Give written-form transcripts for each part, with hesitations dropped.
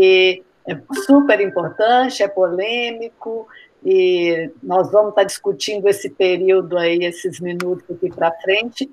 que é super importante, é polêmico, e nós vamos estar discutindo esse período aí, esses minutos aqui para frente,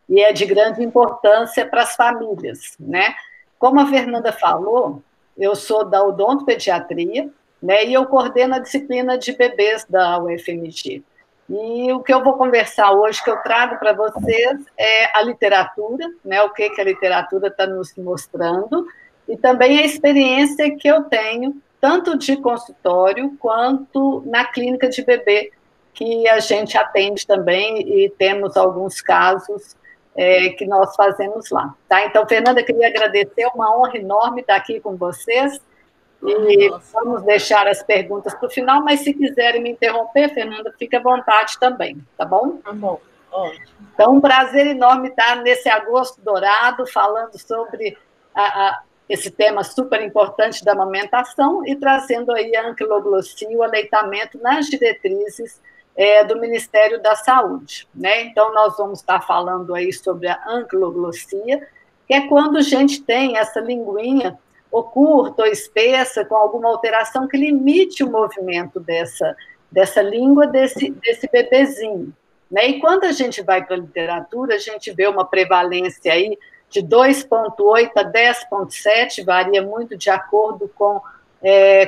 e é de grande importância para as famílias, né? Como a Fernanda falou, eu sou da odontopediatria, né, e eu coordeno a disciplina de bebês da UFMG. E o que eu vou conversar hoje, que eu trago para vocês, é a literatura, né, o que a literatura está nos mostrando, e também a experiência que eu tenho, tanto de consultório quanto na clínica de bebê, que a gente atende também, e temos alguns casos que nós fazemos lá. Tá? Então, Fernanda, queria agradecer, uma honra enorme estar aqui com vocês, e vamos deixar as perguntas para o final, mas se quiserem me interromper, Fernanda, fique à vontade também, tá bom? Tá bom, ótimo. Então, um prazer enorme estar nesse agosto dourado, falando sobre esse tema super importante da amamentação e trazendo aí a anquiloglossia, o aleitamento nas diretrizes do Ministério da Saúde, né? Então, nós vamos estar falando aí sobre a anquiloglossia, que é quando a gente tem essa linguinha ou curta ou espessa, com alguma alteração que limite o movimento dessa língua, desse bebezinho, né? E quando a gente vai para a literatura, a gente vê uma prevalência aí de 2,8 a 10,7, varia muito de acordo com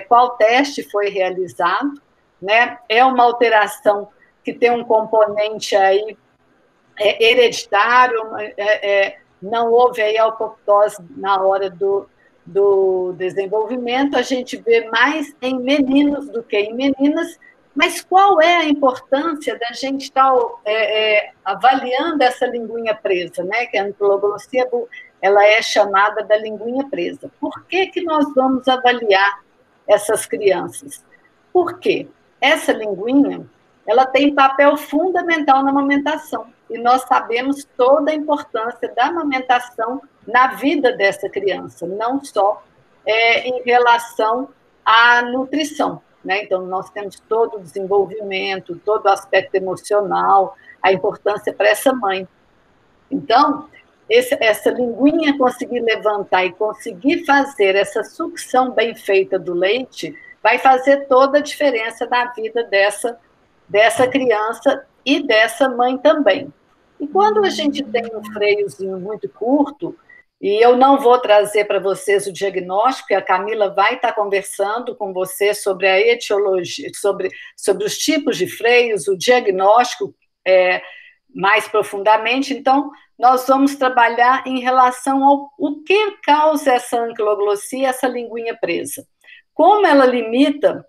qual teste foi realizado, né? É uma alteração que tem um componente aí hereditário, não houve aí apoptose na hora do desenvolvimento, a gente vê mais em meninos do que em meninas, mas qual é a importância da gente estar avaliando essa linguinha presa, né? Que a anquiloglossia, ela é chamada da linguinha presa. Por que nós vamos avaliar essas crianças? Por quê? Essa linguinha, ela tem papel fundamental na amamentação, e nós sabemos toda a importância da amamentação na vida dessa criança, não só em relação à nutrição, né? Então, nós temos todo o desenvolvimento, todo o aspecto emocional, a importância para essa mãe. Então, essa linguinha conseguir levantar e conseguir fazer essa sucção bem feita do leite vai fazer toda a diferença na vida dessa criança e dessa mãe também. E quando a gente tem um freiozinho muito curto, e eu não vou trazer para vocês o diagnóstico, a Camila vai estar conversando com vocês sobre a etiologia, sobre os tipos de freios, o diagnóstico mais profundamente. Então, nós vamos trabalhar em relação ao o que causa essa anquiloglossia, essa linguinha presa. Como ela limita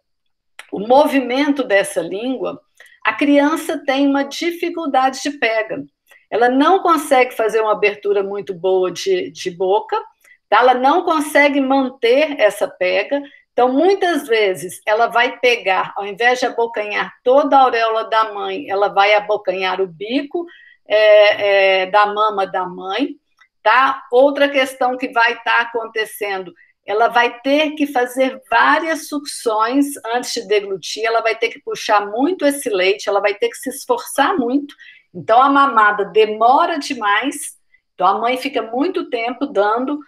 o movimento dessa língua, a criança tem uma dificuldade de pega. Ela não consegue fazer uma abertura muito boa de boca, tá? Ela não consegue manter essa pega. Então, muitas vezes, ela vai pegar, ao invés de abocanhar toda a auréola da mãe, ela vai abocanhar o bico da mama da mãe, tá? Outra questão que vai estar acontecendo, ela vai ter que fazer várias sucções antes de deglutir, ela vai ter que puxar muito esse leite, ela vai ter que se esforçar muito. Então, a mamada demora demais, então a mãe fica muito tempo dando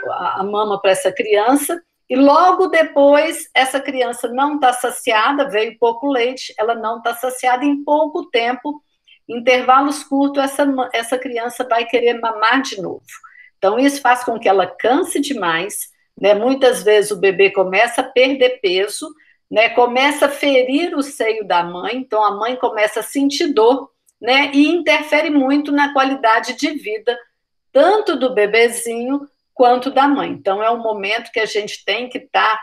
a mama para essa criança, e logo depois essa criança não está saciada, veio pouco leite, ela não está saciada, em pouco tempo, intervalos curtos, essa criança vai querer mamar de novo. Então, isso faz com que ela canse demais, né? Muitas vezes o bebê começa a perder peso, né? Começa a ferir o seio da mãe, então a mãe começa a sentir dor, né? E interfere muito na qualidade de vida, tanto do bebezinho quanto da mãe. Então, é um momento que a gente tem que estar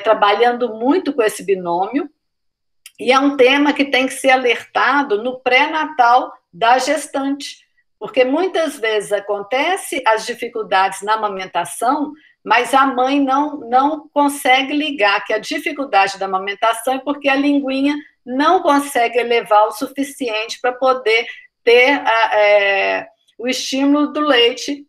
trabalhando muito com esse binômio, e é um tema que tem que ser alertado no pré-natal da gestante, porque muitas vezes acontece as dificuldades na amamentação, mas a mãe não consegue ligar que a dificuldade da amamentação é porque a linguinha não consegue elevar o suficiente para poder ter o estímulo do leite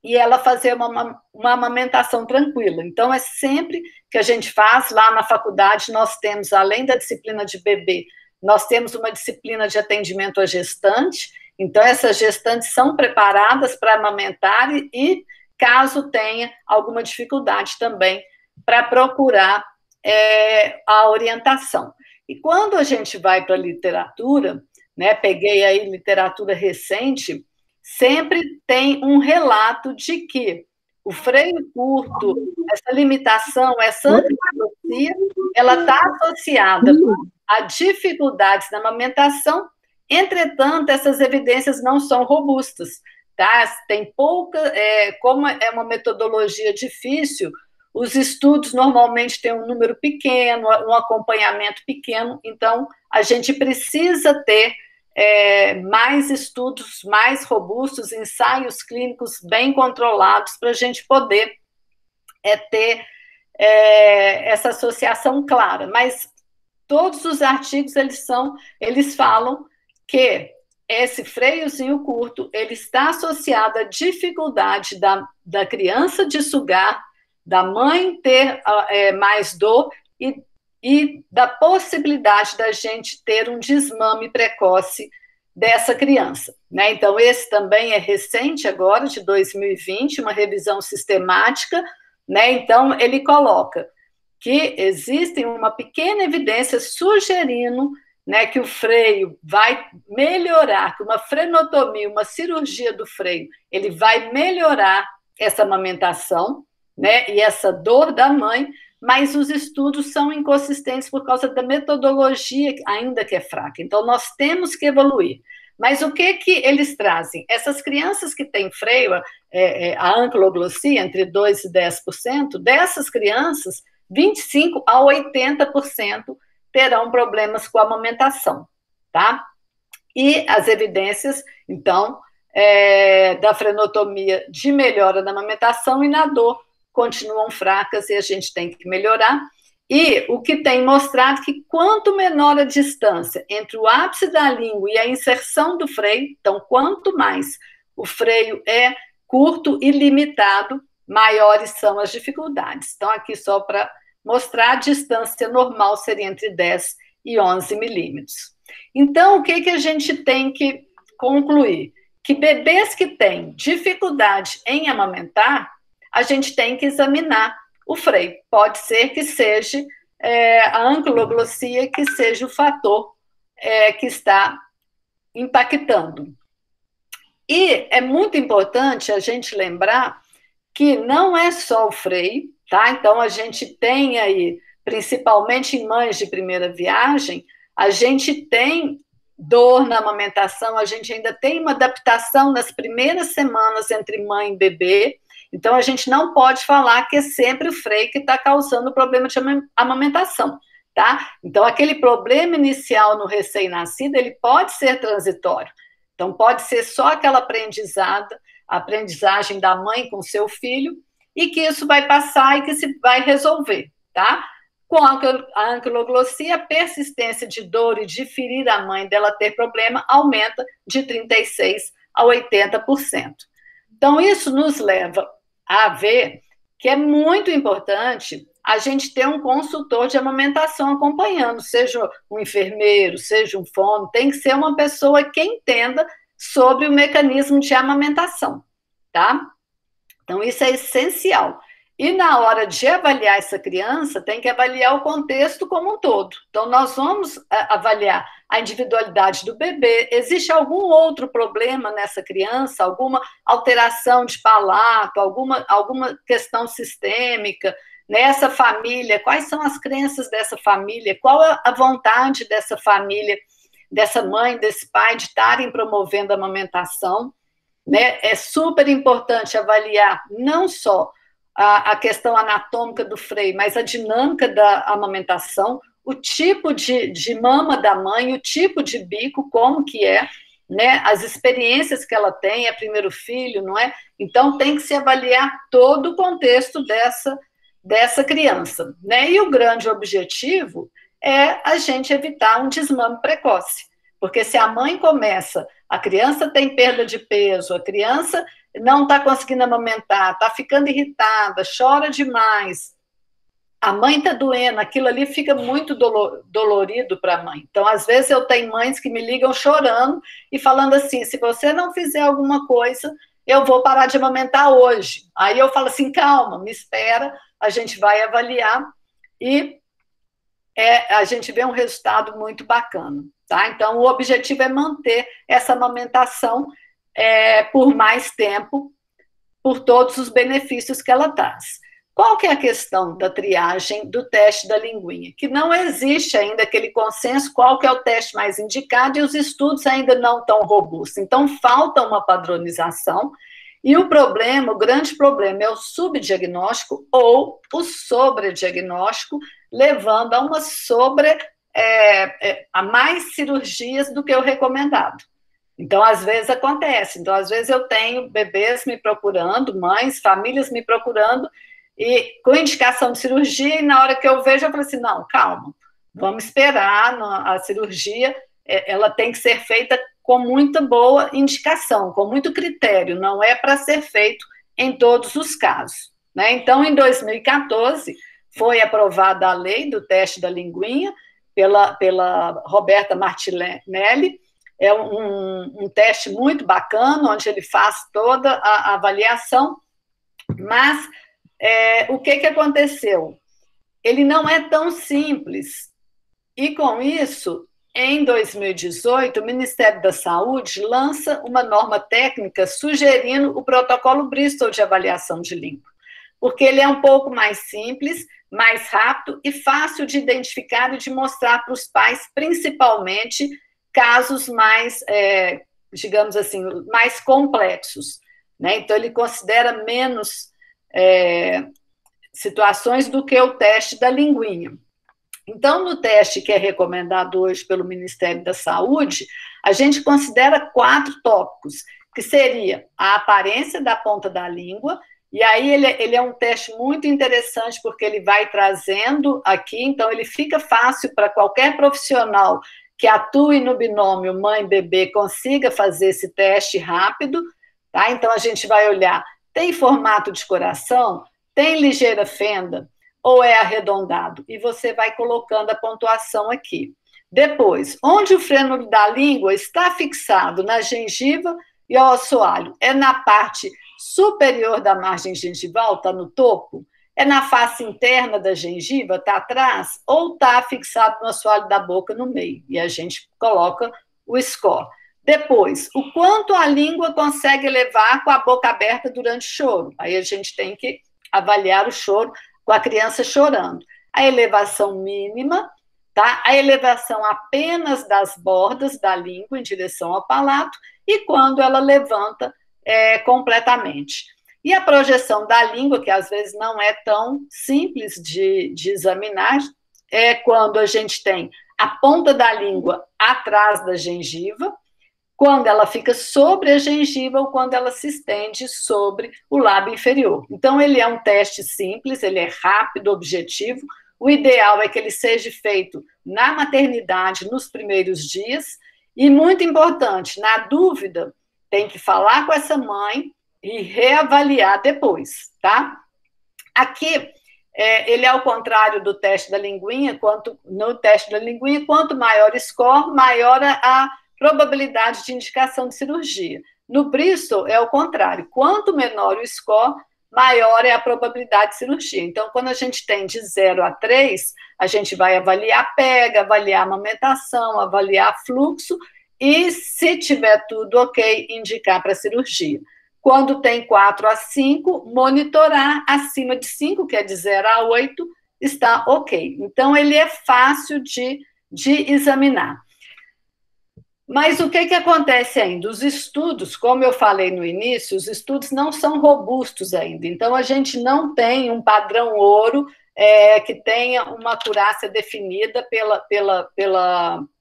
e ela fazer uma amamentação tranquila. Então, é sempre que a gente faz, lá na faculdade, nós temos, além da disciplina de bebê, nós temos uma disciplina de atendimento à gestante. Então, essas gestantes são preparadas para amamentar e caso tenha alguma dificuldade também para procurar a orientação. E quando a gente vai para a literatura, né, peguei aí literatura recente, sempre tem um relato de que o freio curto, essa limitação, essa ancloglossia, ela está associada a dificuldades na amamentação. Entretanto, essas evidências não são robustas, tá? Tem pouca, como é uma metodologia difícil, os estudos normalmente têm um número pequeno, um acompanhamento pequeno, então a gente precisa ter mais estudos mais robustos, ensaios clínicos bem controlados para a gente poder ter essa associação clara. Mas todos os artigos eles falam que esse freiozinho curto ele está associado à dificuldade da criança de sugar, da mãe ter mais dor e da possibilidade da gente ter um desmame precoce dessa criança, né? Então, esse também é recente agora, de 2020, uma revisão sistemática, né? Então, ele coloca que existe uma pequena evidência sugerindo, né, que o freio vai melhorar, que uma frenotomia, uma cirurgia do freio, ele vai melhorar essa amamentação, né, e essa dor da mãe, mas os estudos são inconsistentes por causa da metodologia, ainda que é fraca. Então, nós temos que evoluir. Mas o que eles trazem? Essas crianças que têm freio, a ancloglossia, entre 2% e 10%, dessas crianças, 25% a 80% terão problemas com a amamentação, tá? E as evidências, então, da frenotomia de melhora na amamentação e na dor continuam fracas e a gente tem que melhorar. E o que tem mostrado que quanto menor a distância entre o ápice da língua e a inserção do freio, então quanto mais o freio é curto e limitado, maiores são as dificuldades. Então aqui só para mostrar a distância normal seria entre 10 e 11 milímetros. Então o que a gente tem que concluir? Que bebês que têm dificuldade em amamentar, a gente tem que examinar o freio. Pode ser que seja a ancloglossia que seja o fator que está impactando. E é muito importante a gente lembrar que não é só o freio, tá? Então, a gente tem aí, principalmente em mães de primeira viagem, a gente tem dor na amamentação, a gente ainda tem uma adaptação nas primeiras semanas entre mãe e bebê. Então, a gente não pode falar que é sempre o freio que está causando o problema de amamentação, tá? Então, aquele problema inicial no recém-nascido, ele pode ser transitório. Então, pode ser só aquela aprendizagem da mãe com seu filho, e que isso vai passar e que se vai resolver, tá? Com a ancloglossia, a persistência de dor e de ferir a mãe dela ter problema aumenta de 36% a 80%. Então, isso nos leva a ver que é muito importante a gente ter um consultor de amamentação acompanhando, seja um enfermeiro, seja um fono, tem que ser uma pessoa que entenda sobre o mecanismo de amamentação, tá? Então, isso é essencial. E na hora de avaliar essa criança, tem que avaliar o contexto como um todo. Então, nós vamos avaliar a individualidade do bebê. Existe algum outro problema nessa criança? Alguma alteração de palato? Alguma questão sistêmica? Nessa família, quais são as crenças dessa família? Qual é a vontade dessa família, dessa mãe, desse pai, de estarem promovendo a amamentação? Né? É super importante avaliar não só a questão anatômica do freio, mas a dinâmica da amamentação, o tipo de mama da mãe, o tipo de bico, como que é, né? As experiências que ela tem, é primeiro filho, não é? Então, tem que se avaliar todo o contexto dessa criança, né? E o grande objetivo é a gente evitar um desmame precoce, porque se a mãe começa, a criança tem perda de peso, a criança não está conseguindo amamentar, está ficando irritada, chora demais, a mãe está doendo, aquilo ali fica muito dolorido para a mãe. Então, às vezes, eu tenho mães que me ligam chorando e falando assim, se você não fizer alguma coisa, eu vou parar de amamentar hoje. Aí eu falo assim, calma, me espera, a gente vai avaliar e a gente vê um resultado muito bacana. Tá? Então, o objetivo é manter essa amamentação por mais tempo, por todos os benefícios que ela traz. Qual que é a questão da triagem do teste da linguinha? Que não existe ainda aquele consenso qual que é o teste mais indicado e os estudos ainda não estão robustos. Então, falta uma padronização e o problema, o grande problema é o subdiagnóstico ou o sobrediagnóstico, levando a uma a mais cirurgias do que o recomendado. Então, às vezes acontece. Então, às vezes eu tenho bebês me procurando, mães, famílias me procurando, e com indicação de cirurgia, e na hora que eu vejo, eu falo assim, não, calma, vamos esperar, a cirurgia, ela tem que ser feita com muita boa indicação, com muito critério, não é para ser feito em todos os casos. Né? Então, em 2014, foi aprovada a lei do teste da linguinha pela Roberta Martinelli. É um teste muito bacana, onde ele faz toda a avaliação, mas o que aconteceu? Ele não é tão simples, e com isso, em 2018, o Ministério da Saúde lança uma norma técnica sugerindo o protocolo Bristol de avaliação de língua, porque ele é um pouco mais simples, mais rápido e fácil de identificar e de mostrar para os pais, principalmente casos mais, digamos assim, mais complexos. Né? Então, ele considera menos situações do que o teste da linguinha. Então, no teste que é recomendado hoje pelo Ministério da Saúde, a gente considera 4 tópicos, que seria a aparência da ponta da língua, e aí ele é um teste muito interessante, porque ele vai trazendo aqui, então ele fica fácil para qualquer profissional que atue no binômio mãe-bebê consiga fazer esse teste rápido, tá? Então a gente vai olhar, tem formato de coração? Tem ligeira fenda? Ou é arredondado? E você vai colocando a pontuação aqui. Depois, onde o frênulo da língua está fixado na gengiva e ao assoalho? É na parte superior da margem gengival, está no topo? É na face interna da gengiva, está atrás? Ou está fixado no assoalho da boca no meio? E a gente coloca o score. Depois, o quanto a língua consegue elevar com a boca aberta durante o choro? Aí a gente tem que avaliar o choro com a criança chorando. A elevação mínima, tá? A elevação apenas das bordas da língua em direção ao palato e quando ela levanta completamente. E a projeção da língua, que às vezes não é tão simples de examinar, é quando a gente tem a ponta da língua atrás da gengiva, quando ela fica sobre a gengiva ou quando ela se estende sobre o lábio inferior. Então, ele é um teste simples, ele é rápido, objetivo. O ideal é que ele seja feito na maternidade, nos primeiros dias. E, muito importante, na dúvida, tem que falar com essa mãe e reavaliar depois, tá? Aqui, ele é ao contrário do teste da linguinha, no teste da linguinha, quanto maior o score, maior a probabilidade de indicação de cirurgia. No Bristol, é o contrário. Quanto menor o score, maior é a probabilidade de cirurgia. Então, quando a gente tem de 0 a 3, a gente vai avaliar pega, avaliar amamentação, avaliar fluxo, e, se tiver tudo ok, indicar para cirurgia. Quando tem 4 a 5, monitorar acima de 5, que é de 0 a 8, está ok. Então, ele é fácil de examinar. Mas o que acontece ainda? Os estudos, como eu falei no início, os estudos não são robustos ainda. Então, a gente não tem um padrão ouro que tenha uma acurácia definida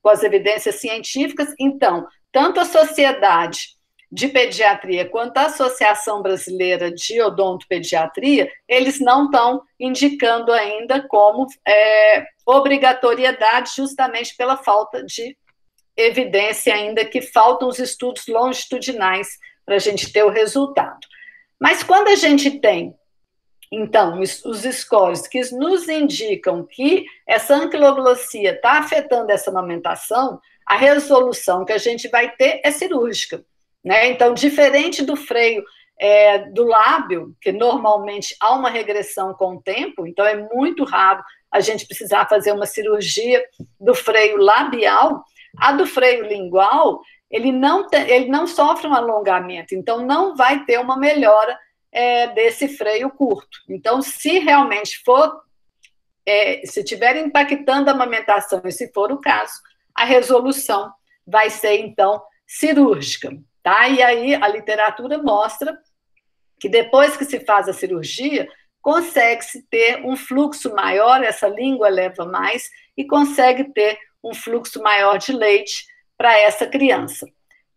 com as evidências científicas. Então, tanto a Sociedade de Pediatria quanto a Associação Brasileira de Odontopediatria, eles não estão indicando ainda como obrigatoriedade, justamente pela falta de evidência ainda, que faltam os estudos longitudinais para a gente ter o resultado. Mas quando a gente tem, então, os scores que nos indicam que essa anquiloglossia está afetando essa amamentação, a resolução que a gente vai ter é cirúrgica. né? Então, diferente do freio do lábio, que normalmente há uma regressão com o tempo, então é muito raro a gente precisar fazer uma cirurgia do freio labial. A do freio lingual, ele não sofre um alongamento, então não vai ter uma melhora desse freio curto. Então, se realmente for, se estiver impactando a amamentação, e se for o caso, a resolução vai ser, então, cirúrgica, tá? E aí a literatura mostra que depois que se faz a cirurgia, consegue-se ter um fluxo maior, essa língua leva mais, e consegue ter um fluxo maior de leite para essa criança.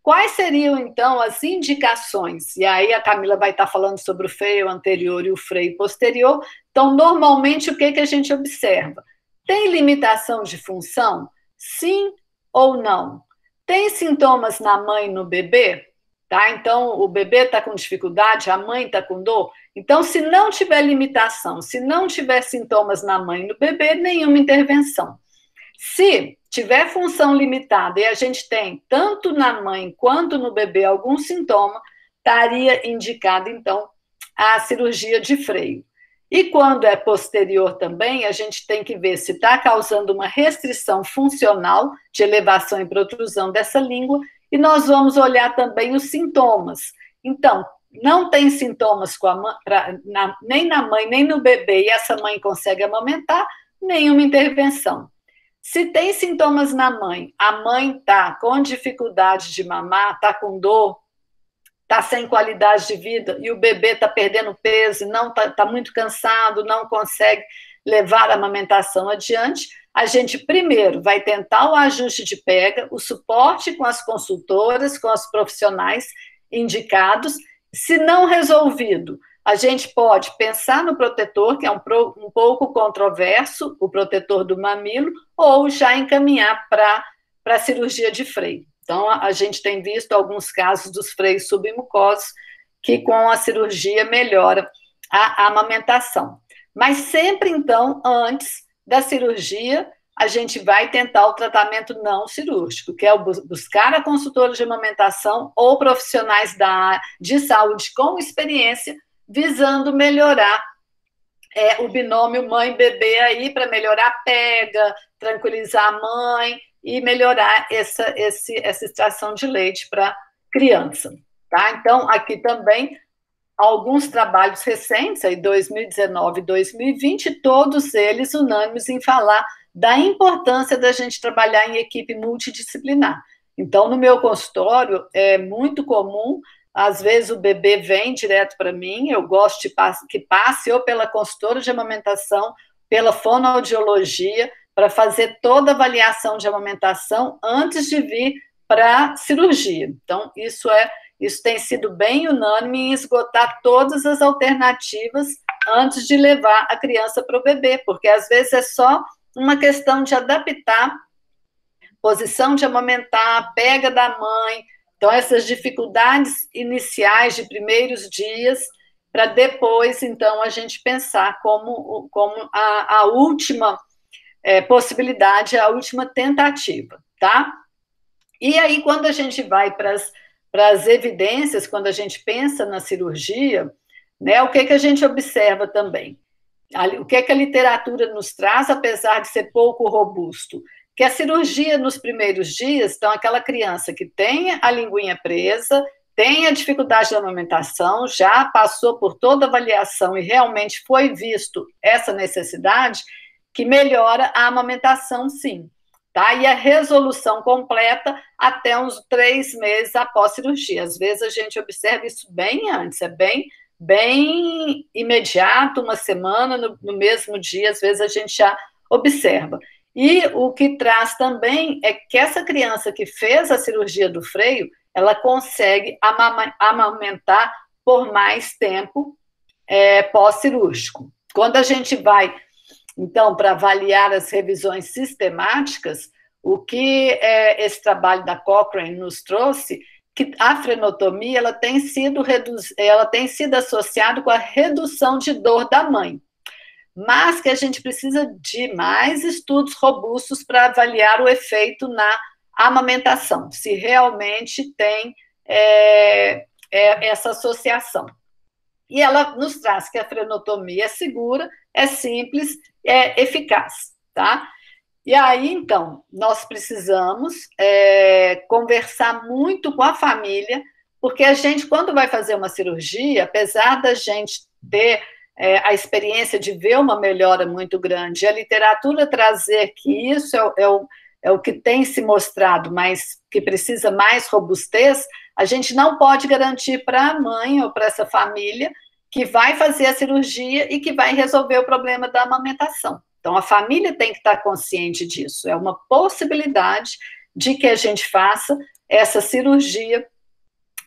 Quais seriam, então, as indicações? E aí a Camila vai estar falando sobre o freio anterior e o freio posterior. Então, normalmente, o que a gente observa? Tem limitação de função? Sim ou não? Tem sintomas na mãe e no bebê? Tá? Então, o bebê está com dificuldade, a mãe está com dor. Então, se não tiver limitação, se não tiver sintomas na mãe e no bebê, nenhuma intervenção. Se tiver função limitada e a gente tem, tanto na mãe quanto no bebê, algum sintoma, estaria indicado, então, a cirurgia de freio. E quando é posterior também, a gente tem que ver se está causando uma restrição funcional de elevação e protrusão dessa língua, e nós vamos olhar também os sintomas. Então, não tem sintomas nem na mãe, nem no bebê, e essa mãe consegue amamentar, nenhuma intervenção. Se tem sintomas na mãe, a mãe está com dificuldade de mamar, está com dor, está sem qualidade de vida, e o bebê está perdendo peso, não está muito cansado, não consegue levar a amamentação adiante, a gente primeiro vai tentar o ajuste de pega, o suporte com as consultoras, com os profissionais indicados. Se não resolvido, a gente pode pensar no protetor, que é um pouco controverso, o protetor do mamilo, ou já encaminhar para a cirurgia de freio. Então, a gente tem visto alguns casos dos freios submucosos que com a cirurgia melhora a amamentação. Mas sempre, então, antes da cirurgia, a gente vai tentar o tratamento não cirúrgico, que é buscar a consultora de amamentação ou profissionais de saúde com experiência, visando melhorar o binômio mãe-bebê aí, para melhorar a pega, tranquilizar a mãe e melhorar essa extração de leite para a criança. Tá? Então, aqui também, alguns trabalhos recentes, aí 2019 e 2020, todos eles unânimes em falar da importância da gente trabalhar em equipe multidisciplinar. Então, no meu consultório, é muito comum, às vezes o bebê vem direto para mim, eu gosto que passe ou pela consultora de amamentação, pela fonoaudiologia, para fazer toda a avaliação de amamentação antes de vir para a cirurgia. Então, isso tem sido bem unânime em esgotar todas as alternativas antes de levar a criança para o bebê, porque às vezes é só uma questão de adaptar posição de amamentar, pega da mãe, então essas dificuldades iniciais de primeiros dias, para depois, então, a gente pensar como a última possibilidade, a última tentativa, tá? E aí, quando a gente vai para as evidências, quando a gente pensa na cirurgia, né, o que a gente observa também? O que a literatura nos traz, apesar de ser pouco robusto? Que a cirurgia nos primeiros dias, então, aquela criança que tem a linguinha presa, tem a dificuldade da amamentação, já passou por toda a avaliação e realmente foi visto essa necessidade, que melhora a amamentação, sim. Tá? E a resolução completa até uns 3 meses após cirurgia. Às vezes a gente observa isso bem antes, é bem imediato, uma semana, no mesmo dia, às vezes a gente já observa. E o que traz também é que essa criança que fez a cirurgia do freio, ela consegue amamentar por mais tempo pós-cirúrgico. Quando a gente vai, então, para avaliar as revisões sistemáticas, o que esse trabalho da Cochrane nos trouxe, que a frenotomia ela tem sido associada com a redução de dor da mãe, mas que a gente precisa de mais estudos robustos para avaliar o efeito na amamentação, se realmente tem essa associação. E ela nos traz que a frenotomia é segura, é simples, é eficaz, tá? E aí, então, nós precisamos conversar muito com a família, porque a gente, quando vai fazer uma cirurgia, apesar da gente ter a experiência de ver uma melhora muito grande, a literatura trazer que isso é o que tem se mostrado, mas que precisa mais robustez, a gente não pode garantir para a mãe ou para essa família que vai fazer a cirurgia e que vai resolver o problema da amamentação. Então, a família tem que estar consciente disso. É uma possibilidade de que a gente faça essa cirurgia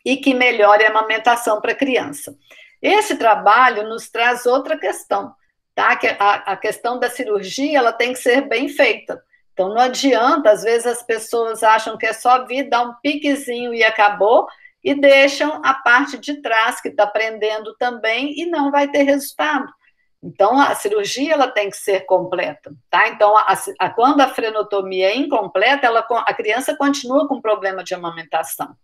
e que melhore a amamentação para a criança. Esse trabalho nos traz outra questão, tá? Que a questão da cirurgia, ela tem que ser bem feita. Então, não adianta, às vezes as pessoas acham que é só vir, dar um piquezinho e acabou, e deixam a parte de trás, que está prendendo também, e não vai ter resultado. Então, a cirurgia ela tem que ser completa, tá? Então, quando a frenotomia é incompleta, a criança continua com problema de amamentação.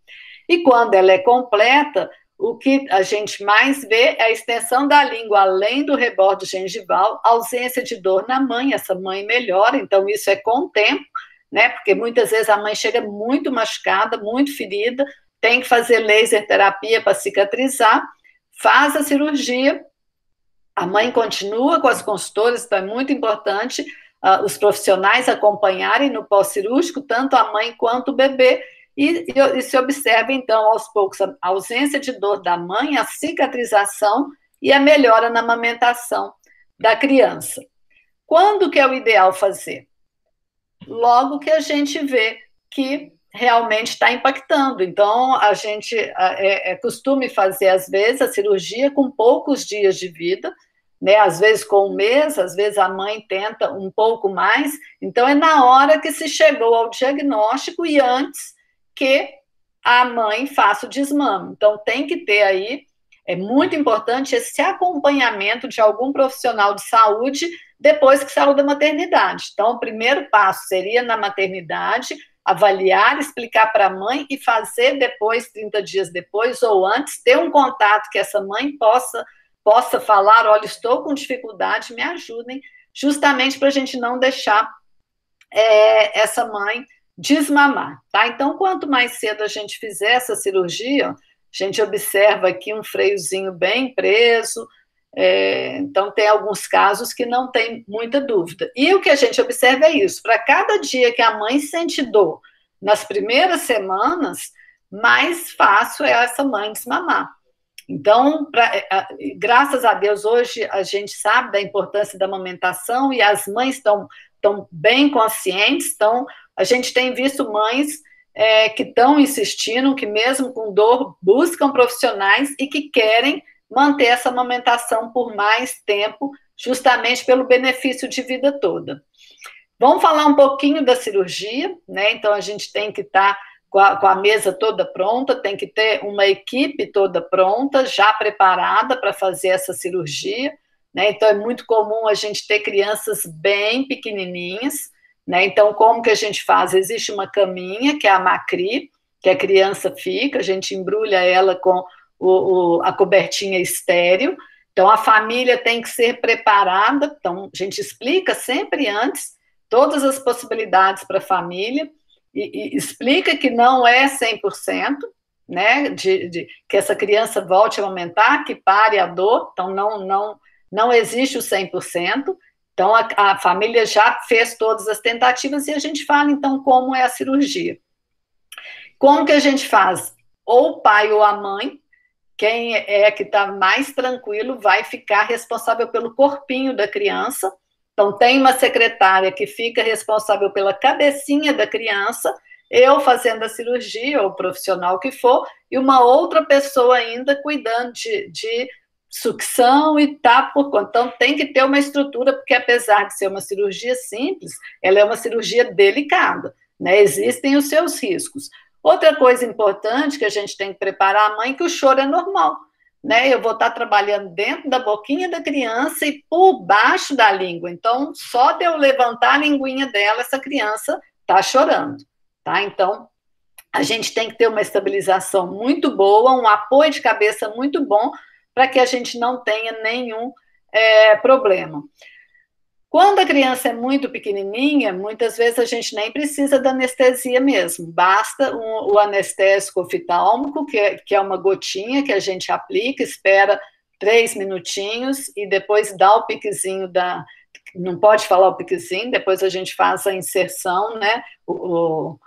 E quando ela é completa, o que a gente mais vê é a extensão da língua além do rebordo gengival, ausência de dor na mãe, essa mãe melhora, então isso é com o tempo, né? Porque muitas vezes a mãe chega muito machucada, muito ferida, tem que fazer laser terapia para cicatrizar, faz a cirurgia, a mãe continua com as consultoras, então é muito importante os profissionais acompanharem no pós-cirúrgico, tanto a mãe quanto o bebê, e se observa, então, aos poucos, a ausência de dor da mãe, a cicatrização e a melhora na amamentação da criança. Quando que é o ideal fazer? Logo que a gente vê que realmente está impactando. Então, a gente costume fazer, às vezes, a cirurgia com poucos dias de vida, né? Às vezes com um mês, às vezes a mãe tenta um pouco mais. Então, é na hora que se chegou ao diagnóstico e antes que a mãe faça o desmame. Então, tem que ter aí, é muito importante esse acompanhamento de algum profissional de saúde depois que saiu da maternidade. Então, o primeiro passo seria na maternidade, avaliar, explicar para a mãe e fazer depois, 30 dias depois ou antes, ter um contato que essa mãe possa falar, olha, estou com dificuldade, me ajudem, justamente para a gente não deixar essa mãe desmamar, tá? Então, quanto mais cedo a gente fizer essa cirurgia, a gente observa aqui um freiozinho bem preso, então tem alguns casos que não tem muita dúvida. E o que a gente observa é isso, para cada dia que a mãe sente dor nas primeiras semanas, mais fácil é essa mãe desmamar. Então, graças a Deus, hoje a gente sabe da importância da amamentação e as mães estão bem conscientes, a gente tem visto mães que estão insistindo, que mesmo com dor buscam profissionais e que querem manter essa amamentação por mais tempo, justamente pelo benefício de vida toda. Vamos falar um pouquinho da cirurgia, né? Então a gente tem que estar com a mesa toda pronta, tem que ter uma equipe toda pronta, já preparada para fazer essa cirurgia, né? Então é muito comum a gente ter crianças bem pequenininhas, né? Então, como que a gente faz? Existe uma caminha, que é a Macri, que a criança fica, a gente embrulha ela com a cobertinha estéril. Então, a família tem que ser preparada. Então, a gente explica sempre antes todas as possibilidades para a família e explica que não é 100%, né? Que essa criança volte a aumentar, que pare a dor. Então, não existe o 100%. Então, a família já fez todas as tentativas e a gente fala, então, como é a cirurgia. Como que a gente faz? Ou o pai ou a mãe, quem que está mais tranquilo, vai ficar responsável pelo corpinho da criança. Então, tem uma secretária que fica responsável pela cabecinha da criança, eu fazendo a cirurgia, ou o profissional que for, e uma outra pessoa ainda cuidando de sucção e tá por conta. Então, tem que ter uma estrutura, porque apesar de ser uma cirurgia simples, ela é uma cirurgia delicada, né? Existem os seus riscos. Outra coisa importante que a gente tem que preparar a mãe, que o choro é normal, né? Eu vou estar trabalhando dentro da boquinha da criança e por baixo da língua. Então, só de eu levantar a linguinha dela, essa criança está chorando, tá? Então, a gente tem que ter uma estabilização muito boa, um apoio de cabeça muito bom, para que a gente não tenha nenhum problema. Quando a criança é muito pequenininha, muitas vezes a gente nem precisa da anestesia mesmo, basta o anestésico oftálmico, que é uma gotinha que a gente aplica, espera 3 minutinhos e depois dá o piquezinho não pode falar o piquezinho, depois a gente faz a inserção, né, o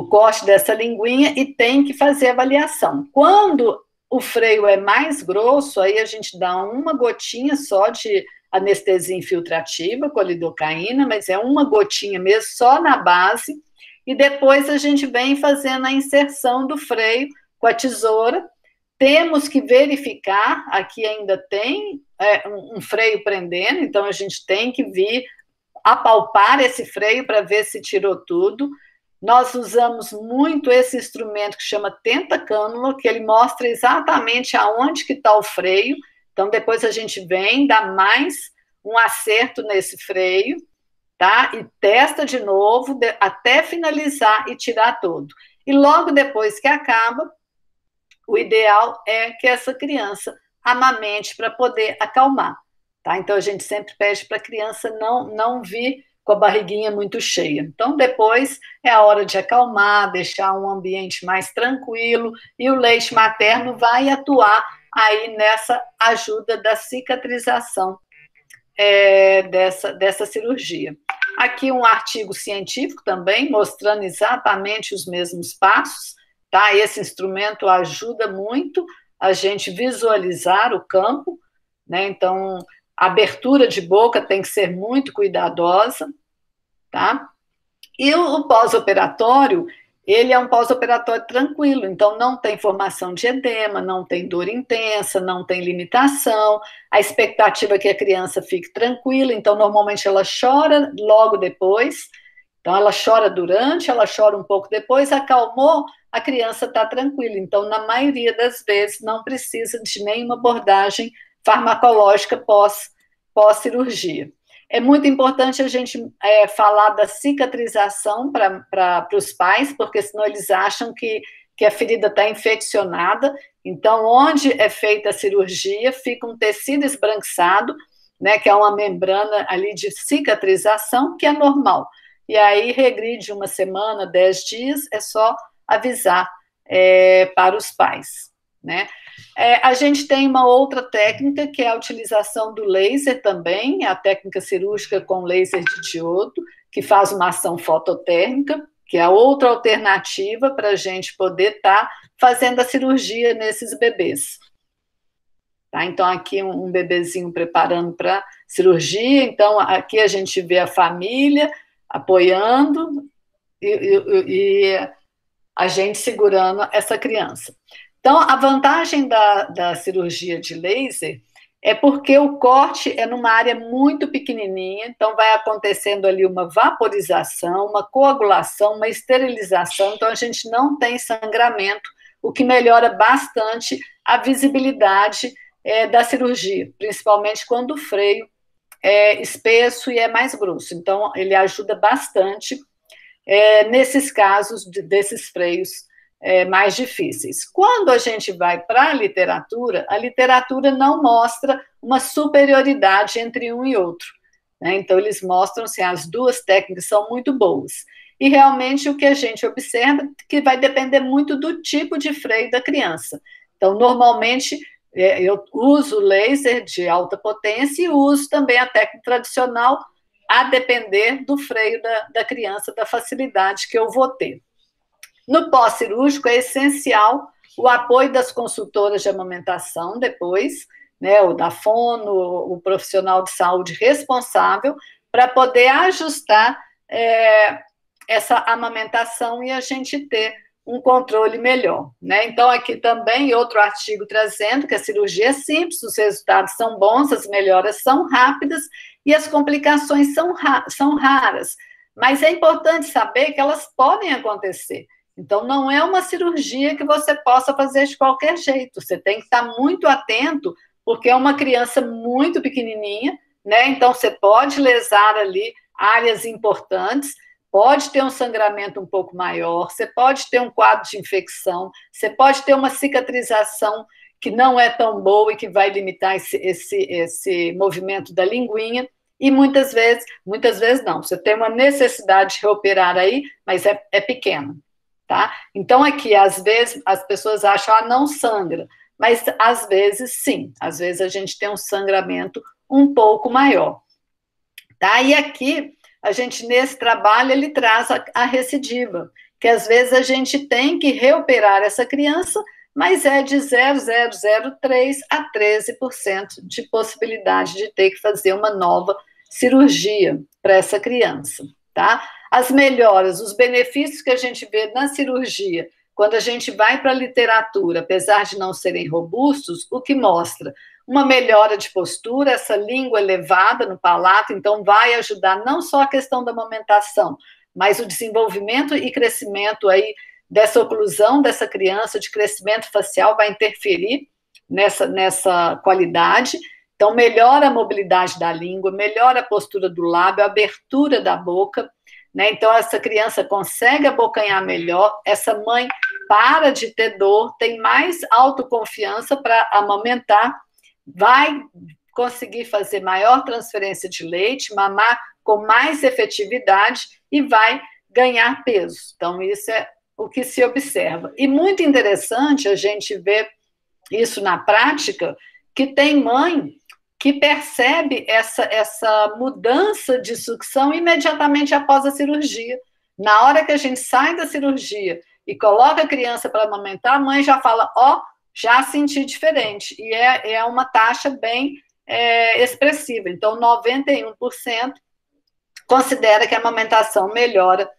corte dessa linguinha e tem que fazer a avaliação. Quando o freio é mais grosso, aí a gente dá uma gotinha só de anestesia infiltrativa com a lidocaína, mas é uma gotinha mesmo, só na base, e depois a gente vem fazendo a inserção do freio com a tesoura. Temos que verificar, aqui ainda tem um freio prendendo, então a gente tem que vir apalpar esse freio para ver se tirou tudo. Nós usamos muito esse instrumento que chama tenta-cânula, que ele mostra exatamente aonde que está o freio. Então, depois a gente vem, dá mais um acerto nesse freio, tá? E testa de novo, até finalizar e tirar todo. E logo depois que acaba, o ideal é que essa criança amamente para poder acalmar, tá? Então, a gente sempre pede para a criança não vir com a barriguinha muito cheia. Então, depois é a hora de acalmar, deixar um ambiente mais tranquilo, e o leite materno vai atuar aí nessa ajuda da cicatrização dessa cirurgia. Aqui um artigo científico também, mostrando exatamente os mesmos passos, tá? Esse instrumento ajuda muito a gente visualizar o campo, né? Então, a abertura de boca tem que ser muito cuidadosa, tá? E o pós-operatório, ele é um pós-operatório tranquilo, então não tem formação de edema, não tem dor intensa, não tem limitação, a expectativa é que a criança fique tranquila, então normalmente ela chora logo depois, então ela chora durante, ela chora um pouco depois, acalmou, a criança está tranquila, então na maioria das vezes não precisa de nenhuma abordagem farmacológica pós-cirurgia. É muito importante a gente falar da cicatrização para os pais, porque senão eles acham que a ferida está infeccionada. Então, onde é feita a cirurgia, fica um tecido esbranquiçado, né, que é uma membrana ali de cicatrização, que é normal. E aí regride 1 semana, 10 dias, é só avisar para os pais, né? A gente tem uma outra técnica, que é a utilização do laser também, a técnica cirúrgica com laser de diodo, que faz uma ação fototérmica, que é a outra alternativa para a gente poder estar fazendo a cirurgia nesses bebês. Tá? Então, aqui um bebezinho preparando para cirurgia, então aqui a gente vê a família apoiando e a gente segurando essa criança. Então, a vantagem da cirurgia de laser é porque o corte é numa área muito pequenininha, então vai acontecendo ali uma vaporização, uma coagulação, uma esterilização, então a gente não tem sangramento, o que melhora bastante a visibilidade da cirurgia, principalmente quando o freio é espesso e é mais grosso. Então, ele ajuda bastante nesses casos desses freios mais difíceis. Quando a gente vai para a literatura não mostra uma superioridade entre um e outro, né? Então, eles mostram assim, as duas técnicas são muito boas. E realmente o que a gente observa é que vai depender muito do tipo de freio da criança. Então, normalmente, eu uso laser de alta potência e uso também a técnica tradicional, a depender do freio da criança, da facilidade que eu vou ter. No pós-cirúrgico, é essencial o apoio das consultoras de amamentação depois, né, o da fono, o profissional de saúde responsável, para poder ajustar essa amamentação e a gente ter um controle melhor, né? Então, aqui também outro artigo trazendo que a cirurgia é simples, os resultados são bons, as melhoras são rápidas e as complicações são raras, mas é importante saber que elas podem acontecer. Então, não é uma cirurgia que você possa fazer de qualquer jeito, você tem que estar muito atento, porque é uma criança muito pequenininha, né? Então, você pode lesar ali áreas importantes, pode ter um sangramento um pouco maior, você pode ter um quadro de infecção, você pode ter uma cicatrização que não é tão boa e que vai limitar esse movimento da linguinha, e muitas vezes não, você tem uma necessidade de reoperar aí, mas é pequena, tá? Então, aqui, às vezes, as pessoas acham, não sangra, mas às vezes sim, às vezes a gente tem um sangramento um pouco maior, tá? E aqui, a gente, nesse trabalho, ele traz a recidiva, que às vezes a gente tem que reoperar essa criança, mas é de 0,003 a 13% de possibilidade de ter que fazer uma nova cirurgia para essa criança, tá? As melhoras, os benefícios que a gente vê na cirurgia, quando a gente vai para a literatura, apesar de não serem robustos, o que mostra uma melhora de postura, essa língua elevada no palato, então vai ajudar não só a questão da amamentação, mas o desenvolvimento e crescimento aí dessa oclusão dessa criança, de crescimento facial, vai interferir nessa qualidade. Então, melhora a mobilidade da língua, melhora a postura do lábio, a abertura da boca, né? Então, essa criança consegue abocanhar melhor, essa mãe para de ter dor, tem mais autoconfiança para amamentar, vai conseguir fazer maior transferência de leite, mamar com mais efetividade e vai ganhar peso. Então, isso é o que se observa. E muito interessante a gente ver isso na prática, que tem mãe que percebe essa mudança de sucção imediatamente após a cirurgia. Na hora que a gente sai da cirurgia e coloca a criança para amamentar, a mãe já fala, já senti diferente. E é uma taxa bem expressiva. Então, 91% considera que a amamentação melhora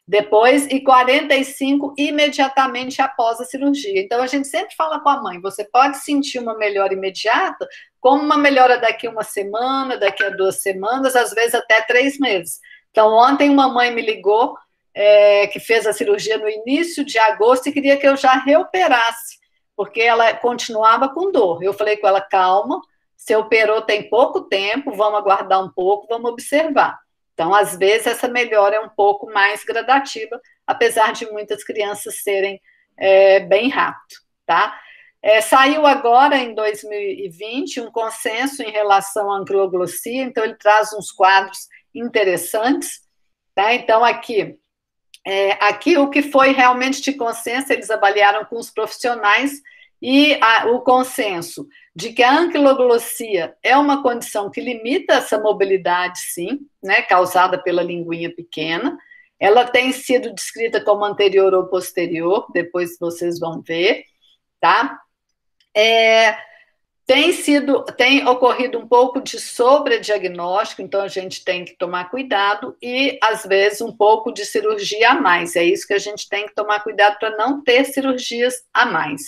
depois, e 45% imediatamente após a cirurgia. Então, a gente sempre fala com a mãe, você pode sentir uma melhora imediata, como uma melhora daqui a uma semana, daqui a 2 semanas, às vezes até 3 meses. Então, ontem uma mãe me ligou, que fez a cirurgia no início de agosto e queria que eu já reoperasse, porque ela continuava com dor. Eu falei com ela, calma, você operou tem pouco tempo, vamos aguardar um pouco, vamos observar. Então, às vezes, essa melhora é um pouco mais gradativa, apesar de muitas crianças serem bem rápido, tá? Saiu agora, em 2020, um consenso em relação à anquiloglossia, então ele traz uns quadros interessantes, tá? Então, aqui o que foi realmente de consenso, eles avaliaram com os profissionais, e o consenso de que a anquiloglossia é uma condição que limita essa mobilidade, sim, né, causada pela linguinha pequena. Ela tem sido descrita como anterior ou posterior, depois vocês vão ver, tá? Tem ocorrido um pouco de sobrediagnóstico, então a gente tem que tomar cuidado, e às vezes um pouco de cirurgia a mais. É isso que a gente tem que tomar cuidado para não ter cirurgias a mais,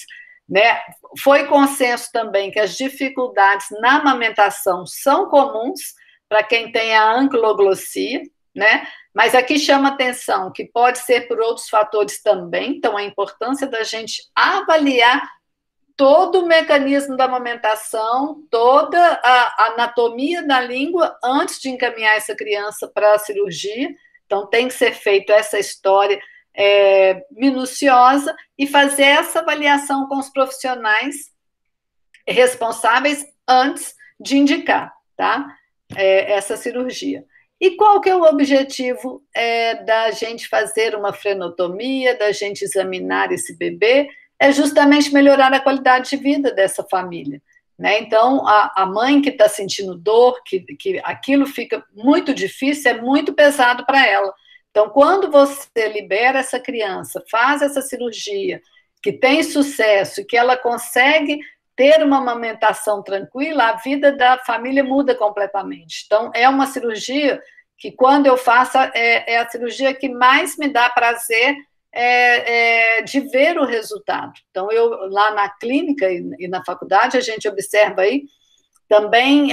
né? Foi consenso também que as dificuldades na amamentação são comuns para quem tem a anquiloglossia, né? Mas aqui chama atenção que pode ser por outros fatores também, então a importância da gente avaliar todo o mecanismo da amamentação, toda a anatomia da língua antes de encaminhar essa criança para a cirurgia. Então tem que ser feita essa história minuciosa e fazer essa avaliação com os profissionais responsáveis antes de indicar, tá? Essa cirurgia. E qual que é o objetivo da gente fazer uma frenotomia, da gente examinar esse bebê? É justamente melhorar a qualidade de vida dessa família, né? Então, a mãe que está sentindo dor, que aquilo fica muito difícil, é muito pesado para ela. Então, quando você libera essa criança, faz essa cirurgia, que tem sucesso e que ela consegue ter uma amamentação tranquila, a vida da família muda completamente. Então, é uma cirurgia que, quando eu faço, é a cirurgia que mais me dá prazer de ver o resultado. Então, eu lá na clínica e na faculdade, a gente observa aí também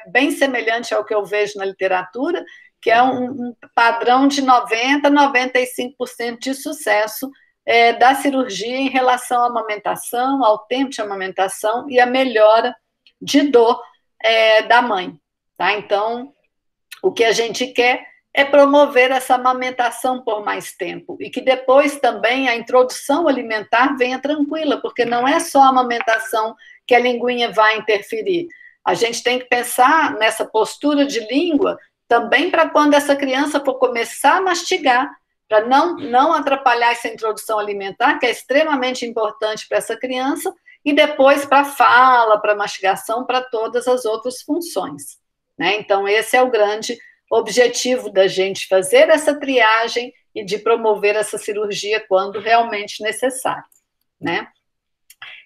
bem semelhante ao que eu vejo na literatura, que é um padrão de 90% a 95% de sucesso da cirurgia em relação à amamentação, ao tempo de amamentação e a melhora de dor da mãe, tá? Então, o que a gente quer é promover essa amamentação por mais tempo e que depois também a introdução alimentar venha tranquila, porque não é só a amamentação que a linguinha vai interferir. A gente tem que pensar nessa postura de língua também para quando essa criança for começar a mastigar, para não atrapalhar essa introdução alimentar, que é extremamente importante para essa criança, e depois para a fala, para a mastigação, para todas as outras funções. Né? Então, esse é o grande objetivo da gente fazer essa triagem e de promover essa cirurgia quando realmente necessário, né?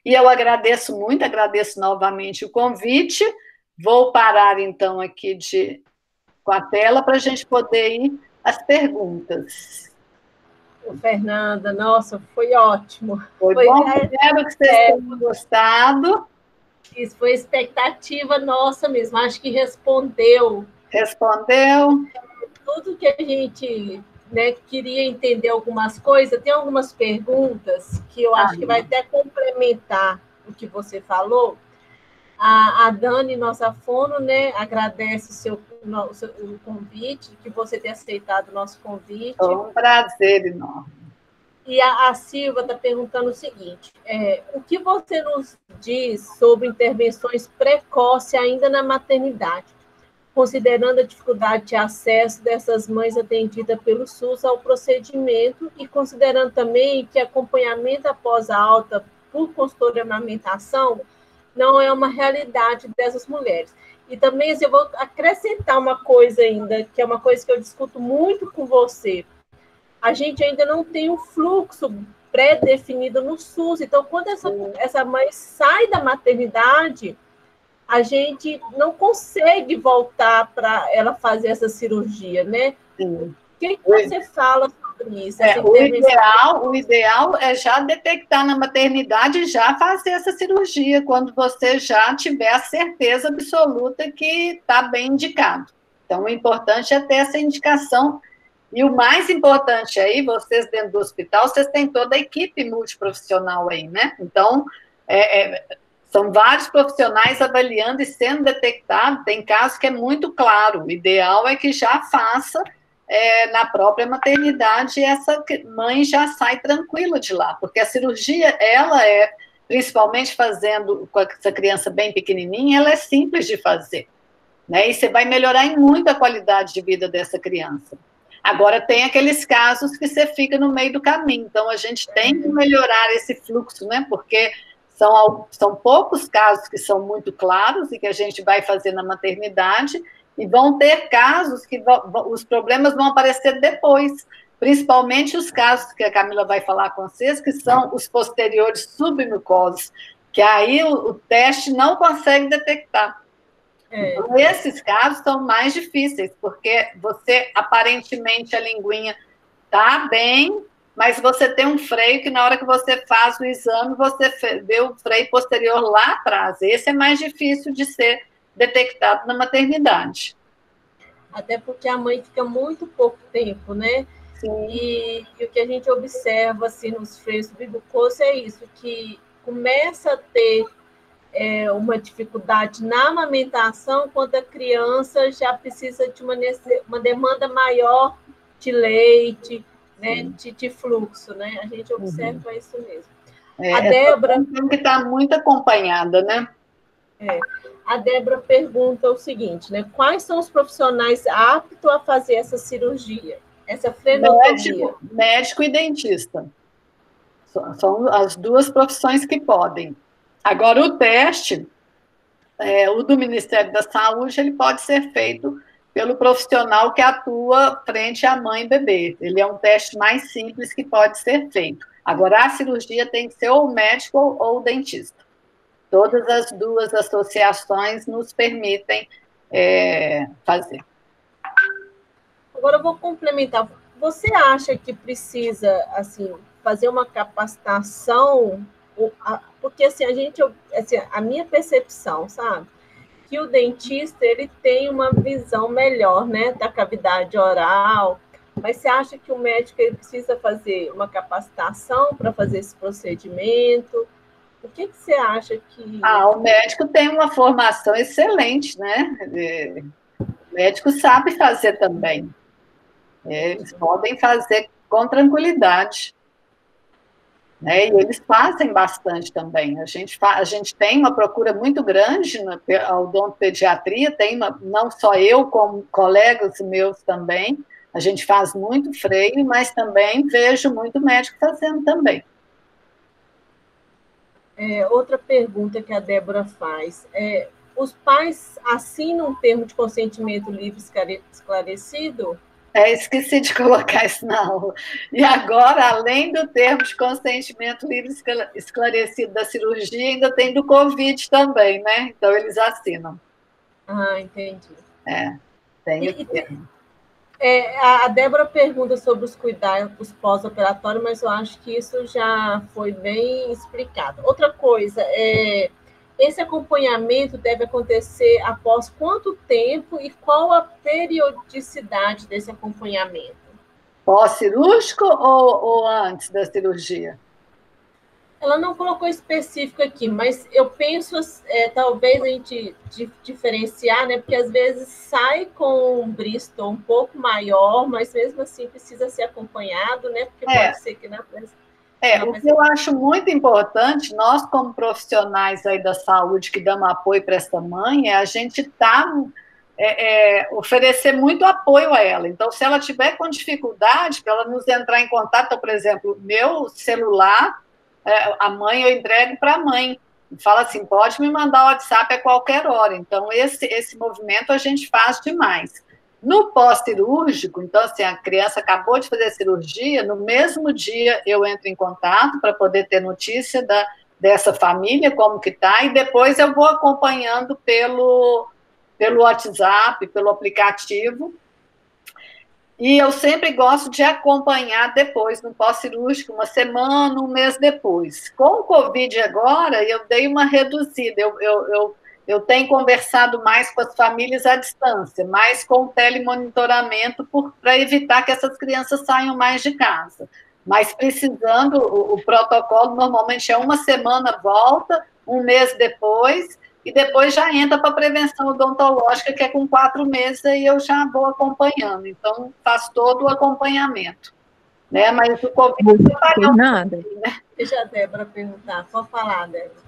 E eu agradeço muito, agradeço novamente o convite. Vou parar, então, aqui com a tela para a gente poder ir às perguntas. Fernanda, nossa, foi ótimo. Foi bom, espero que vocês tenham gostado. Isso foi expectativa nossa mesmo, acho que respondeu. Respondeu. Tudo que a gente, né, queria entender algumas coisas, tem algumas perguntas que eu acho que vai até complementar o que você falou. A Dani, nossa fono, né, agradece o convite, que você ter aceitado o nosso convite. Foi um prazer enorme. E a Silva está perguntando o seguinte: o que você nos diz sobre intervenções precoces ainda na maternidade, considerando a dificuldade de acesso dessas mães atendidas pelo SUS ao procedimento e considerando também que acompanhamento após a alta por consultoria de amamentação não é uma realidade dessas mulheres. E também assim, eu vou acrescentar uma coisa ainda, que é uma coisa que eu discuto muito com você. A gente ainda não tem um fluxo pré-definido no SUS. Então, quando essa mãe sai da maternidade, a gente não consegue voltar para ela fazer essa cirurgia, né? Sim. O que você fala sobre isso? O ideal é já detectar na maternidade e já fazer essa cirurgia, quando você já tiver a certeza absoluta que está bem indicado. Então, o importante é ter essa indicação. E o mais importante aí, vocês dentro do hospital, vocês têm toda a equipe multiprofissional aí, né? Então, são vários profissionais avaliando e sendo detectado. Tem casos que é muito claro. O ideal é que já faça na própria maternidade e essa mãe já sai tranquila de lá, porque a cirurgia, ela principalmente fazendo com essa criança bem pequenininha, ela é simples de fazer, né? E você vai melhorar em muito a qualidade de vida dessa criança. Agora, tem aqueles casos que você fica no meio do caminho, então a gente tem que melhorar esse fluxo, né? Porque são poucos casos que são muito claros e que a gente vai fazer na maternidade, e vão ter casos que os problemas vão aparecer depois, principalmente os casos que a Camila vai falar com vocês, que são os posteriores submucosos, que aí o teste não consegue detectar. Então, esses casos são mais difíceis, porque você, aparentemente, a linguinha está bem, mas você tem um freio que, na hora que você faz o exame, você vê o freio posterior lá atrás. Esse é mais difícil de ser detectado na maternidade. Até porque a mãe fica muito pouco tempo, né? Sim. E o que a gente observa assim, nos freios submucosos é isso, que começa a ter uma dificuldade na amamentação quando a criança já precisa de uma demanda maior de leite, né, de fluxo, né? A gente observa isso mesmo. A Débora tem que estar muito acompanhada, né? A Débora pergunta o seguinte, né? Quais são os profissionais aptos a fazer essa cirurgia, essa frenotomia? Médico e dentista. São as duas profissões que podem. Agora, o teste, o do Ministério da Saúde, ele pode ser feito pelo profissional que atua frente à mãe e bebê. Ele é um teste mais simples que pode ser feito. Agora, a cirurgia tem que ser ou médico ou dentista. Todas as duas associações nos permitem fazer. Agora, eu vou complementar. Você acha que precisa, assim, fazer uma capacitação? Porque, assim, a minha percepção, sabe? Que o dentista, ele tem uma visão melhor, né, da cavidade oral, mas você acha que o médico ele precisa fazer uma capacitação para fazer esse procedimento? O que você acha que... O médico tem uma formação excelente, né? O médico sabe fazer também. Eles podem fazer com tranquilidade. Né? E eles fazem bastante também. A gente tem uma procura muito grande na odontopediatria, não só eu, como colegas meus também, a gente faz muito freio, mas também vejo muito médico fazendo também. Outra pergunta que a Débora faz os pais assinam um termo de consentimento livre esclarecido? Esqueci de colocar isso na aula. E agora, além do termo de consentimento livre esclarecido da cirurgia, ainda tem do Covid também, né? Então, eles assinam. Ah, entendi. Tem o termo. A Débora pergunta sobre os cuidados pós-operatórios, mas eu acho que isso já foi bem explicado. Outra coisa, esse acompanhamento deve acontecer após quanto tempo e qual a periodicidade desse acompanhamento? Pós-cirúrgico ou antes da cirurgia? Ela não colocou específico aqui, mas eu penso, talvez a gente diferenciar, né? Porque às vezes sai com um Bristol um pouco maior, mas mesmo assim precisa ser acompanhado, né? Porque pode ser que na o que eu acho muito importante, nós como profissionais aí da saúde que damos apoio para essa mãe, a gente oferecer muito apoio a ela. Então, se ela tiver com dificuldade, para ela nos entrar em contato, então, por exemplo, meu celular, a mãe eu entrego para a mãe. Fala assim, pode me mandar o WhatsApp a qualquer hora. Então, esse movimento a gente faz demais. No pós-cirúrgico, então, assim, a criança acabou de fazer a cirurgia, no mesmo dia eu entro em contato para poder ter notícia dessa família, como que está, e depois eu vou acompanhando pelo WhatsApp, pelo aplicativo, e eu sempre gosto de acompanhar depois, no pós-cirúrgico, uma semana, um mês depois. Com o Covid agora, eu dei uma reduzida, eu tenho conversado mais com as famílias à distância, mais com o telemonitoramento, para evitar que essas crianças saiam mais de casa. Mas precisando, o protocolo normalmente é uma semana volta, um mês depois, e depois já entra para a prevenção odontológica, que é com 4 meses, e eu já vou acompanhando. Então, faço todo o acompanhamento. Né? Mas o Covid... Fernanda? Né? Deixa a Débora perguntar. Pode falar, Débora.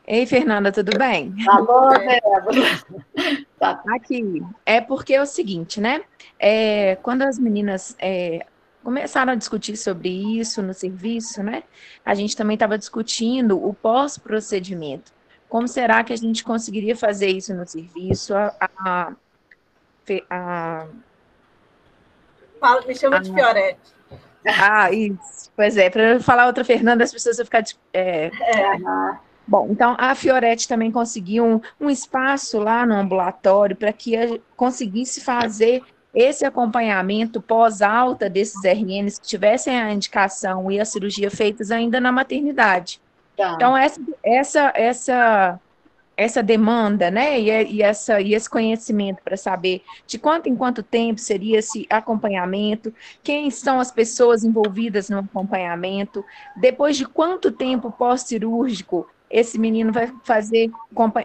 Ei, Fernanda, tudo bem? Alô, Débora. Tá. Aqui, porque é o seguinte, né? Quando as meninas começaram a discutir sobre isso no serviço, né? A gente também estava discutindo o pós-procedimento. Como será que a gente conseguiria fazer isso no serviço? Me chama de Fiorete. Isso. Pois para falar outra Fernanda, as pessoas vão ficar... Bom, então a Fiorete também conseguiu um espaço lá no ambulatório para que conseguisse fazer esse acompanhamento pós-alta desses RNs que tivessem a indicação e a cirurgia feitas ainda na maternidade. Tá. Então, essa demanda, né, e esse conhecimento para saber de quanto em quanto tempo seria esse acompanhamento, quem são as pessoas envolvidas no acompanhamento, depois de quanto tempo pós-cirúrgico esse menino vai fazer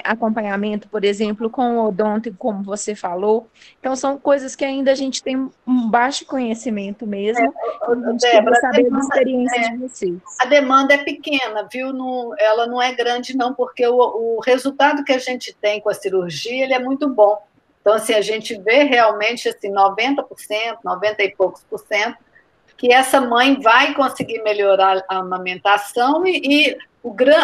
acompanhamento, por exemplo, com o odonto, como você falou. Então, são coisas que ainda a gente tem um baixo conhecimento mesmo. A gente queria saber da experiência de vocês. A demanda é pequena, viu? Ela não é grande, não, porque o resultado que a gente tem com a cirurgia, ele é muito bom. Então, assim, a gente vê realmente, assim, 90%, 90 e poucos por cento, que essa mãe vai conseguir melhorar a amamentação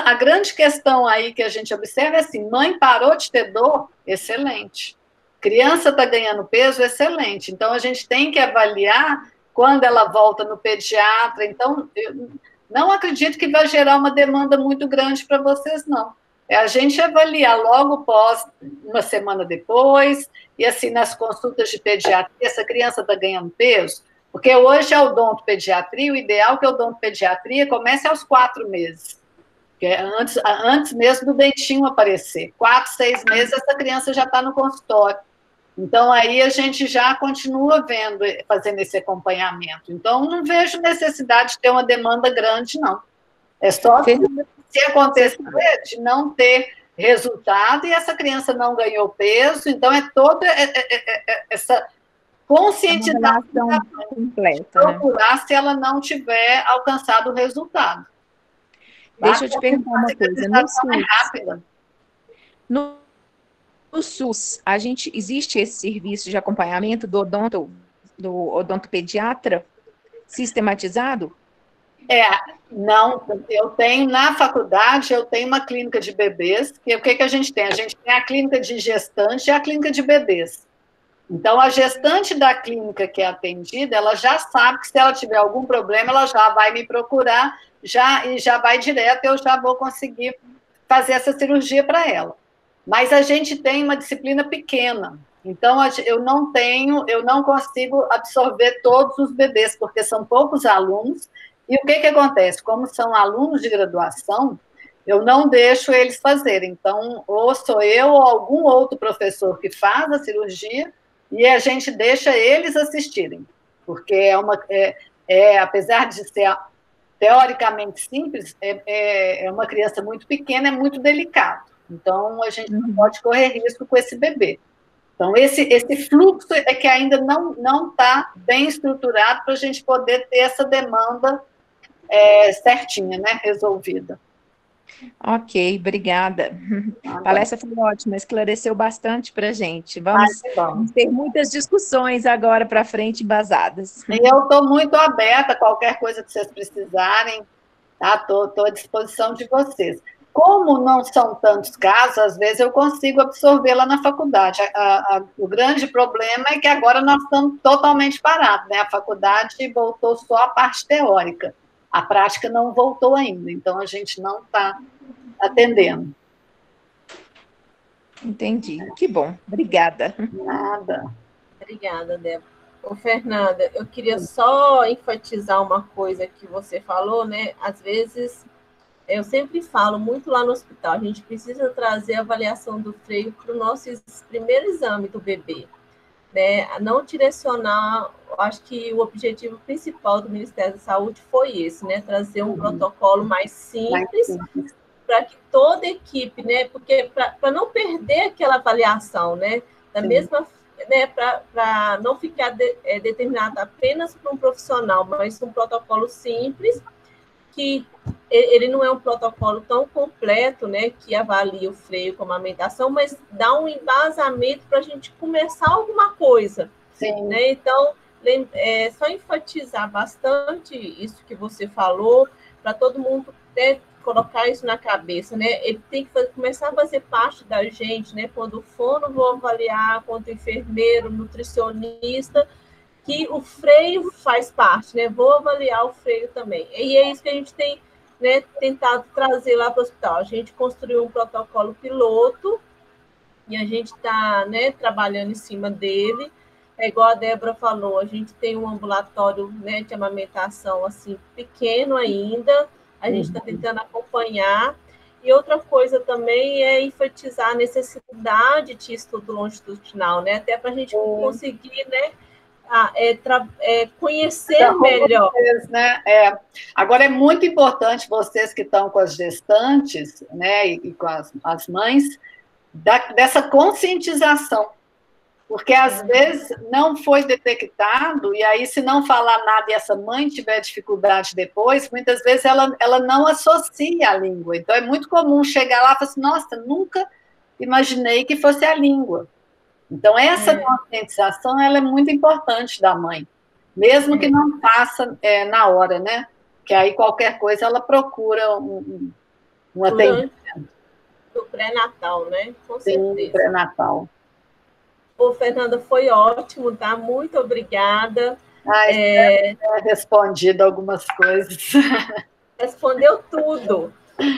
a grande questão aí que a gente observa é assim, mãe parou de ter dor, excelente. Criança está ganhando peso, excelente. Então, a gente tem que avaliar quando ela volta no pediatra. Então, eu não acredito que vai gerar uma demanda muito grande para vocês, não. É a gente avaliar logo pós, uma semana depois, e assim, nas consultas de pediatria, essa criança está ganhando peso, porque hoje a odontopediatria, o ideal é que a odontopediatria comece aos 4 meses. Que é antes mesmo do dentinho aparecer. 4, 6 meses, essa criança já está no consultório. Então, aí a gente já continua fazendo esse acompanhamento. Então, não vejo necessidade de ter uma demanda grande, não. É só se acontecer de não ter resultado e essa criança não ganhou peso. Então, é toda conscientização completa, procurar, né? Se ela não tiver alcançado o resultado. Deixa eu te perguntar uma coisa. No SUS, existe esse serviço de acompanhamento do odontopediatra sistematizado? Não, eu tenho na faculdade, eu tenho uma clínica de bebês, que o que a gente tem? A gente tem a clínica de gestante e a clínica de bebês. Então, a gestante da clínica que é atendida, ela já sabe que se ela tiver algum problema, ela já vai me procurar e já vai direto, eu já vou conseguir fazer essa cirurgia para ela. Mas a gente tem uma disciplina pequena, então eu não consigo absorver todos os bebês, porque são poucos alunos. E o que acontece? Como são alunos de graduação, eu não deixo eles fazerem. Então, ou sou eu ou algum outro professor que faz a cirurgia, e a gente deixa eles assistirem, porque apesar de ser teoricamente simples, é uma criança muito pequena, é muito delicado. Então, a gente não pode correr risco com esse bebê. Então, esse fluxo é que ainda não está bem estruturado para a gente poder ter essa demanda certinha, né, resolvida. Ok, obrigada. A palestra foi ótima, esclareceu bastante para a gente. Vamos ter muitas discussões agora para frente embasadas. E eu estou muito aberta a qualquer coisa que vocês precisarem, tá? Estou à disposição de vocês. Como não são tantos casos, às vezes eu consigo absorver lá na faculdade. O grande problema é que agora nós estamos totalmente parados, né? A faculdade voltou só a parte teórica. A prática não voltou ainda, então a gente não está atendendo. Entendi. Que bom. Obrigada. Nada. Obrigada, Débora. Ô, Fernanda, eu queria só enfatizar uma coisa que você falou, né? Às vezes, eu sempre falo muito lá no hospital, a gente precisa trazer a avaliação do freio para o nosso primeiro exame do bebê, né? Não direcionar, acho que o objetivo principal do Ministério da Saúde foi esse, né? Trazer um protocolo mais simples para que toda a equipe, né? Porque para não perder aquela avaliação, né? Da mesma, né? Para não ficar determinado apenas para um profissional, mas um protocolo simples, que ele não é um protocolo tão completo, né, que avalia o freio com a amamentação, mas dá um embasamento para a gente começar alguma coisa. Sim. Né? Então, só enfatizar bastante isso que você falou, para todo mundo colocar isso na cabeça, né? Ele tem que começar a fazer parte da gente, né? Quando o fono vou avaliar, quanto enfermeiro, nutricionista, que o freio faz parte, né? Vou avaliar o freio também. E é isso que a gente tem, né, tentado trazer lá para o hospital. A gente construiu um protocolo piloto e a gente está, né, trabalhando em cima dele. É igual a Débora falou, a gente tem um ambulatório, né, de amamentação assim, pequeno ainda, a gente está tentando acompanhar. E outra coisa também é enfatizar a necessidade de estudo longitudinal, né? Até para a gente conseguir, né, conhecer melhor. Vocês, né? Agora, é muito importante vocês que estão com as gestantes, né, e com as mães, dessa conscientização, porque às vezes não foi detectado, e aí se não falar nada e essa mãe tiver dificuldade depois, muitas vezes ela não associa a língua. Então, é muito comum chegar lá e falar assim, nossa, nunca imaginei que fosse a língua. Então, essa conscientização ela é muito importante da mãe, mesmo que não faça na hora, né? Que aí qualquer coisa ela procura um atendimento. Do pré-natal, né? Com certeza. Sim, pré-natal. Ô, Fernanda, foi ótimo, tá? Muito obrigada. Respondido algumas coisas. Respondeu tudo.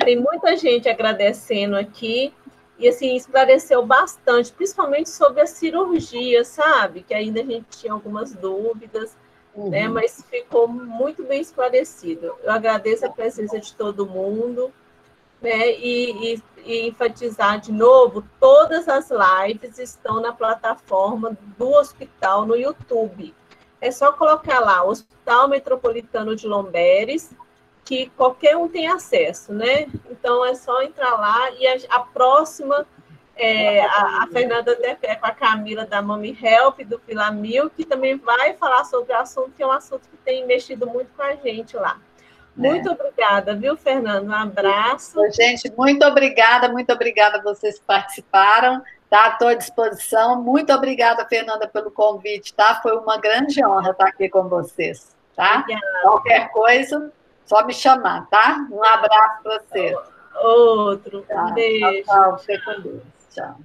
Tem muita gente agradecendo aqui. E, assim, esclareceu bastante, principalmente sobre a cirurgia, sabe? Que ainda a gente tinha algumas dúvidas, né? Mas ficou muito bem esclarecido. Eu agradeço a presença de todo mundo, né? E enfatizar de novo, todas as lives estão na plataforma do hospital no YouTube. É só colocar lá, Hospital Metropolitano de Lomberes, que qualquer um tem acesso, né? Então, é só entrar lá e a próxima A Fernanda até é com a Camila da Mami Help, do Filamil, que também vai falar sobre o assunto, que é um assunto que tem mexido muito com a gente lá. Muito obrigada, viu, Fernanda? Um abraço. Gente, muito obrigada a vocês que participaram. Tá, estou à disposição. Muito obrigada, Fernanda, pelo convite, tá? Foi uma grande honra estar aqui com vocês, tá? Obrigada. Qualquer coisa, só me chamar, tá? Um abraço para você. Outro. Tá. Um beijo. Tchau, fica com Deus. Tchau.